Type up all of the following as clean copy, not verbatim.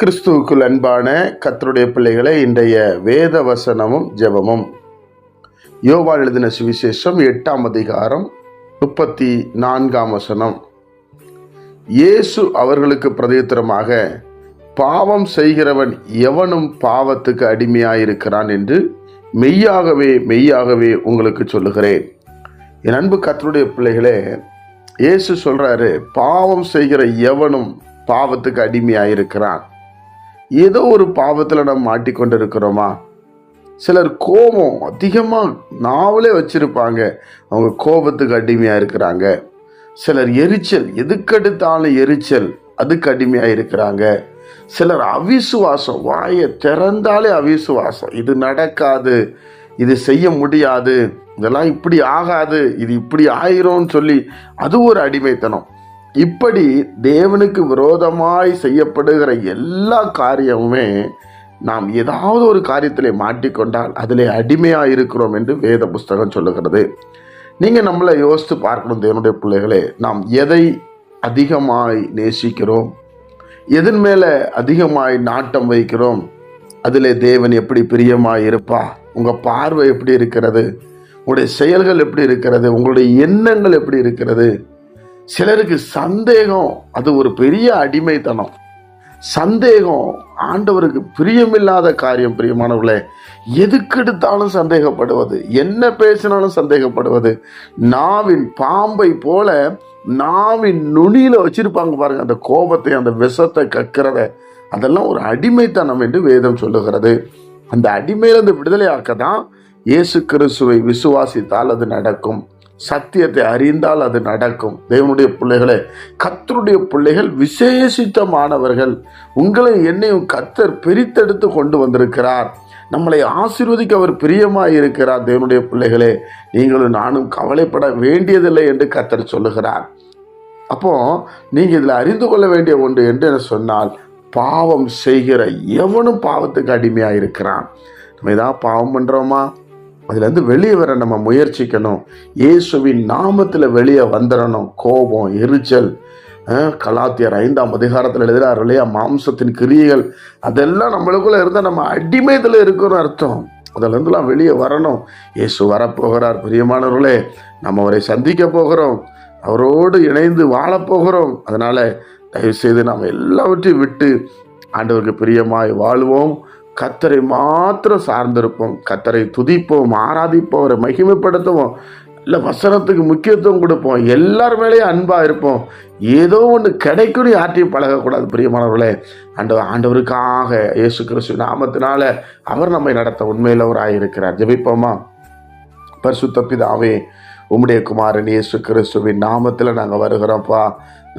கிறிஸ்துவுக்குள் அன்பான கர்த்தருடைய பிள்ளைகளை, இன்றைய வேத வசனமும் ஜெபமும் யோவான் எழுதின சுவிசேஷம் 8ஆம் அதிகாரம் 34ஆம் வசனம். இயேசு அவர்களுக்கு பிரதியுத்தரமாக, பாவம் செய்கிறவன் எவனும் பாவத்துக்கு அடிமையாயிருக்கிறான் என்று மெய்யாகவே மெய்யாகவே உங்களுக்கு சொல்லுகிறேன். என் அன்பு கர்த்தருடைய பிள்ளைகளே, இயேசு சொல்றாரு, பாவம் செய்கிற எவனும் பாவத்துக்கு அடிமையாயிருக்கிறான். ஏதோ ஒரு பாவத்தில் நம்ம மாட்டிக்கொண்டு இருக்கிறோமா? சிலர் கோபம் அதிகமாக நாவலே வச்சிருப்பாங்க, அவங்க கோபத்துக்கு அடிமையாக இருக்கிறாங்க. சிலர் எரிச்சல், எதுக்கெடுத்தாலும் எரிச்சல், அதுக்கு அடிமையாக இருக்கிறாங்க. சிலர் அவிசுவாசம், வாயை திறந்தாலே அவிசுவாசம், இது நடக்காது, இது செய்ய முடியாது, இதெல்லாம் இப்படி ஆகாது, இது இப்படி ஆயிரும் சொல்லி அது ஒரு அடிமைத்தனம். இப்படி தேவனுக்கு விரோதமாய் செய்யப்படுகிற எல்லா காரியமுமே நாம் ஏதாவது ஒரு காரியத்திலே மாட்டிக்கொண்டால் அதிலே அடிமையாக இருக்கிறோம் என்று வேத புஸ்தகம் சொல்லுகிறது. நீங்கள் நம்மளை யோசித்து பார்க்கணும் தேவனுடைய பிள்ளைகளே, நாம் எதை அதிகமாய் நேசிக்கிறோம், எதன் மேலே அதிகமாய் நாட்டம் வைக்கிறோம், அதிலே தேவன் எப்படி பிரியமாய் இருப்பா? உங்கள் பார்வை எப்படி இருக்கிறது? உங்களுடைய செயல்கள் எப்படி இருக்கிறது? உங்களுடைய எண்ணங்கள் எப்படி இருக்கிறது? சிலருக்கு சந்தேகம் அது ஒரு பெரிய அடிமைத்தனம். சந்தேகம் ஆண்டவருக்கு பிரியமில்லாத காரியம். பிரியமானவர்களே, எதுக்கெடுத்தாலும் சந்தேகப்படுவது, என்ன பேசினாலும் சந்தேகப்படுவது, நாவின் பாம்பை போல நாவின் நுனியில வச்சிருப்பாங்க பாருங்க, அந்த கோபத்தை, அந்த விஷத்தை கக்கிறத, அதெல்லாம் ஒரு அடிமைத்தனம் என்று வேதம் சொல்லுகிறது. அந்த அடிமையிலிருந்து விடுதலையாக்க தான் இயேசு கிறிஸ்துவை விசுவாசித்தால் அது நடக்கும். சத்தியத்தை அறிந்தால் அது நடக்கும். தேவனுடைய பிள்ளைகளே, கர்த்தருடைய பிள்ளைகள் விசேஷித்தமானவர்கள். உங்களை என்னையும் கர்த்தர் பிரித்தெடுத்து கொண்டு வந்திருக்கிறார். நம்மளை ஆசீர்வதிக்க அவர் பிரியமாய் இருக்கிறார். தேவனுடைய பிள்ளைகளே, நீங்களும் நானும் கவலைப்பட வேண்டியதில்லை என்று கர்த்தர் சொல்லுகிறார். அப்போ நீங்க இதில் அறிந்து கொள்ள வேண்டிய ஒன்று என்று சொன்னால், பாவம் செய்கிற எவனும் பாவத்துக்கு அடிமையாக இருக்கிறான். நம்ம ஏதாவது பாவம் பண்றோமா? அதுலேருந்து வெளியே வர நம்ம முயற்சிக்கணும். இயேசுவின் நாமத்தில் வெளியே வந்துடணும். கோபம், எரிச்சல், கலாத்தியர் 5ஆம் அதிகாரத்தில் எழுதுகிறார் இல்லையா, மாம்சத்தின் கிரியைகள், அதெல்லாம் நம்மளுக்குள்ள இருந்தால் நம்ம அடிமையில் இருக்கிறோம் அர்த்தம். அதிலேருந்துலாம் வெளியே வரணும். இயேசு வரப்போகிறார். பிரியமானவர்களே, நம்ம அவரை சந்திக்க போகிறோம், அவரோடு இணைந்து வாழப்போகிறோம். அதனால் தயவுசெய்து நாம் எல்லாவற்றையும் விட்டு ஆண்டவருக்கு பிரியமாய் வாழ்வோம். கர்த்தரை மாத்திரம் சார்ந்திருப்போம். கர்த்தரை துதிப்போம், ஆராதிப்போம், அவரை மகிமைப்படுத்துவோம், இல்லை வசனத்துக்கு முக்கியத்துவம் கொடுப்போம், எல்லார் மேலேயும் அன்பாக இருப்போம். ஏதோ ஒன்று கிடைக்குன்னு யார்ட்டையும் பழகக்கூடாது. பிரியமானவர்களே, ஆண்டவருக்காக இயேசு கிறிஸ்து நாமத்தினால அவர் நம்மை நடத்த உண்மையிலவராக இருக்கிறார். ஜெபிப்போமா? பரிசுத்த பிதாவே, உம்முடைய குமாரன் இயேசு கிறிஸ்துவின் நாமத்தில் நாங்கள் வருகிறோம்ப்பா.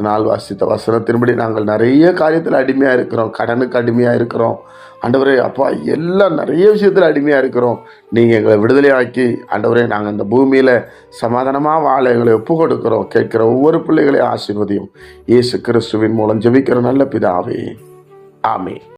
நாள் வாசித்த வசனத்தின்படி நாங்கள் நிறைய காரியத்தில் அடிமையாக இருக்கிறோம். கடனுக்கு அடிமையாக இருக்கிறோம் ஆண்டவரே. அப்பா, எல்லாம் நிறைய விஷயத்தில் அடிமையாக இருக்கிறோம். நீங்கள் எங்களை விடுதலையாக்கி ஆண்டவரே, நாங்கள் இந்த பூமியில் சமாதானமாக வாழ எங்களை ஒப்பு கொடுக்கிறோம். கேட்கிற ஒவ்வொரு பிள்ளைகளையும் ஆசீர்வதியும். இயேசு கிறிஸ்துவின் மூலம் ஜெபிக்கிற நல்ல பிதாவே, ஆமென்.